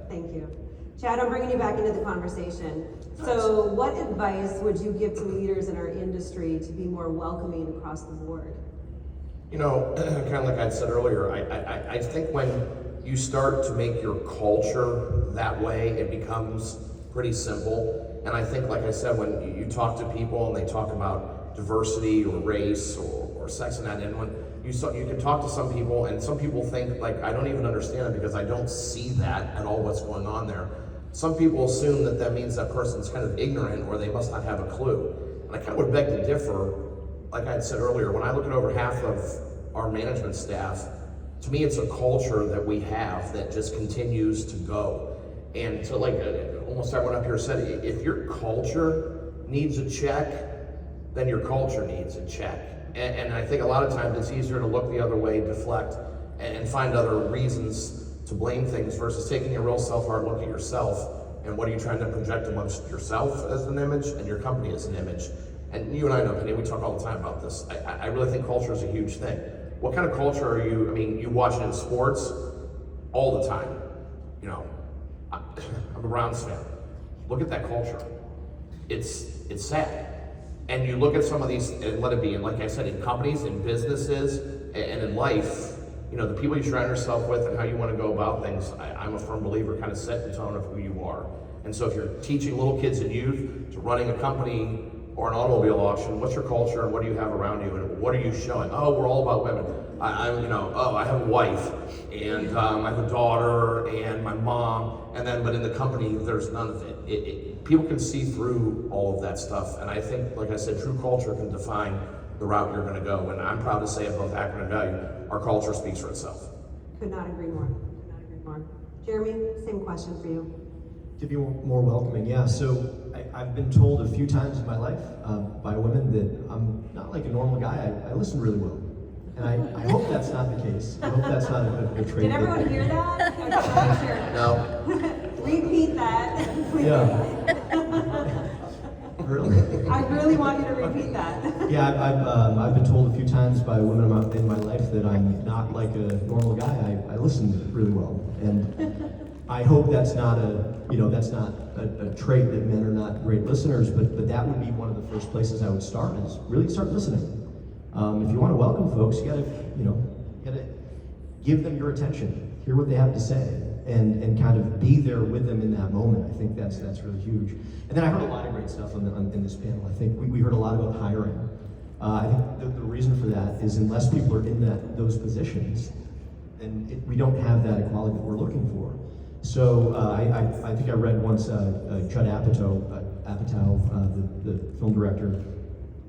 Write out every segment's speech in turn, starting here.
Thank you. Chad, I'm bringing you back into the conversation. So what advice would you give to leaders in our industry to be more welcoming across the board? You know, kind of like I said earlier, I think when you start to make your culture that way, it becomes pretty simple. And I think, like I said, when you talk to people and they talk about diversity or race or sex and that, and when you can talk to some people, and some people think, like, I don't even understand it because I don't see that at all what's going on there. Some people assume that that means that person's kind of ignorant or they must not have a clue. And I kind of would beg to differ. Like I had said earlier, when I look at over half of our management staff, to me it's a culture that we have that just continues to go. And to, like almost everyone up here said, if your culture needs a check, then your culture needs a check. And I think a lot of times it's easier to look the other way, deflect, and find other reasons to blame things versus taking a real self-hard look at yourself and what are you trying to project amongst yourself as an image and your company as an image. And you and I know, Penny, we talk all the time about this. I really think culture is a huge thing. What kind of culture are you, I mean, you watch it in sports all the time. You know, I'm a Browns fan. Look at that culture. It's sad. And you look at some of these, and let it be, and like I said, in companies, in businesses, and in life, you know, the people you surround yourself with and how you want to go about things, I'm a firm believer, kind of set the tone of who you are. And so if you're teaching little kids and youth to running a company or an automobile auction, what's your culture and what do you have around you and what are you showing? Oh, we're all about women. I have a wife and I have a daughter and my mom, and then, but in the company, there's none of it. People can see through all of that stuff. And I think, like I said, true culture can define the route you're going to go. And I'm proud to say at both Akron and Value, our culture speaks for itself. Could not agree more. Could not agree more. Jeremy, same question for you. To be more welcoming, yeah. So I've been told a few times in my life by women that I'm not like a normal guy. I listen really well. And I hope that's not the case. I hope that's not a trait. Did everyone hear that? Okay, sure. No. Repeat that. Yeah. Really? I really want you to repeat that. Yeah, I've been told a few times by women in my life that I'm not like a normal guy. I listen really well, and I hope that's not a trait that men are not great listeners. But that would be one of the first places I would start, is really start listening. If you want to welcome folks, you gotta give them your attention, hear what they have to say, and kind of be there with them in that moment. I think that's really huge. And then I heard a lot of great stuff in this panel. I think we heard a lot about hiring. I think the reason for that is unless people are in those positions, then we don't have that equality that we're looking for. So I think I read once Judd Apatow, the film director.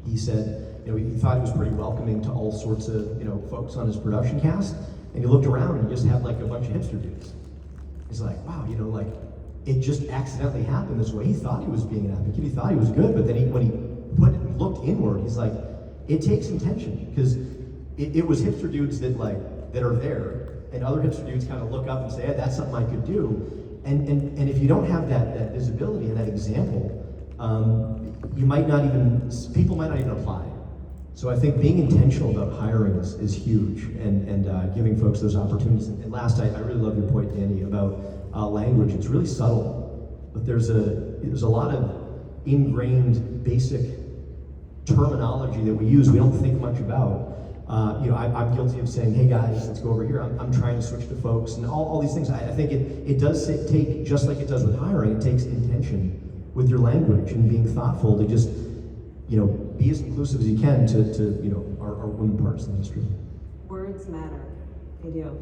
He said, he thought he was pretty welcoming to all sorts of folks on his production cast, and he looked around and he just had like a bunch of hipster dudes. He's like, wow, it just accidentally happened this way. He thought he was being an advocate. He thought he was good, but then when he looked inward, he's like, it takes intention, because it was hipster dudes that are there, and other hipster dudes kind of look up and say, hey, that's something I could do. And if you don't have that visibility and that example, people might not even apply. So I think being intentional about hiring is huge, and giving folks those opportunities. And last, I really love your point, Danny, about language. It's really subtle, but there's a lot of ingrained basic terminology that we use we don't think much about. I'm guilty of saying, hey guys, let's go over here. I'm trying to switch to folks, and all these things. I think it does take, just like it does with hiring, it takes intention with your language and being thoughtful to just be as inclusive as you can to our women partners in the industry. Words matter. They do.